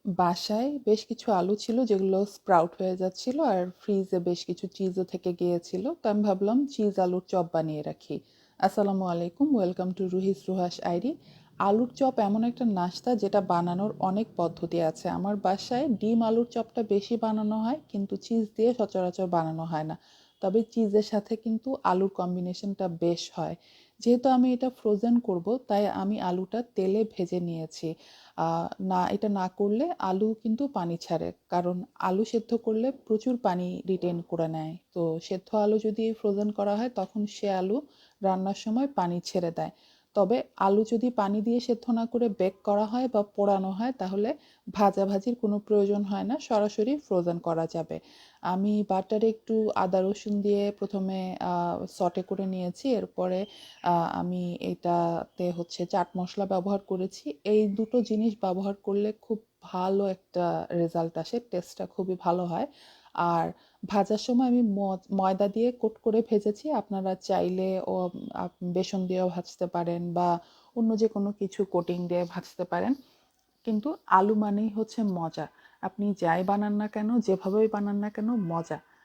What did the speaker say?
বাসায় বেশ কিছু আলু ছিল যেগুলো স্প্রাউট হয়ে যাচ্ছিল আর ফ্রিজে বেশ কিছু চিজও থেকে গিয়েছিল, তো আমি ভাবলাম চিজ আলুর চপ বানিয়ে রাখি। আসসালামু আলাইকুম, ওয়েলকাম টু রুহিস রুহাস আইডি। আলুর চপ এমন একটা নাস্তা যেটা বানানোর অনেক পদ্ধতি আছে। আমার বাসায় ডিম আলুর চপটা বেশি বানানো হয়, কিন্তু চিজ দিয়ে সচরাচর বানানো হয় না। তবে চিজের সাথে কিন্তু আলুর কম্বিনেশনটা বেশ হয়। যেহেতু আমি এটা ফ্রোজেন করব, তাই আমি আলুটা তেলে ভেজে নিয়েছি। না, এটা না করলে আলু কিন্তু পানি ছাড়ে, কারণ আলু সেদ্ধ করলে প্রচুর পানি রিটেন করে নেয়। তো সেদ্ধ আলু যদি ফ্রোজেন করা হয় তখন সে আলু রান্নার সময় পানি ছেড়ে দেয়। তবে আলু যদি পানি দিয়ে সেদ্ধ না করে বেক করা হয় বা পোড়ানো হয় তাহলে ভাজাভাজির কোনো প্রয়োজন হয় না, সরাসরি ফ্রোজেন করা যাবে। আমি বাটারে একটু আদা রসুন দিয়ে প্রথমে সটে করে নিয়েছি। এরপরে আমি এটাতে হচ্ছে চাট মশলা ব্যবহার করেছি। এই দুটো জিনিস ব্যবহার করলে খুব ভালো একটা রেজাল্ট আসে, টেস্টটা খুবই ভালো হয়। আর ভাজার সময় আমি ময়দা দিয়ে কোট করে ভেজেছি। আপনারা চাইলে বেসন দিয়েও ভাজতে পারেন বা অন্য যে কোনো কিছু কোটিং দিয়ে ভাজতে পারেন। কিন্তু আলু মানেই হচ্ছে মজা। আপনি যাই বানান না কেন, যেভাবেই বানান না কেন, মজা।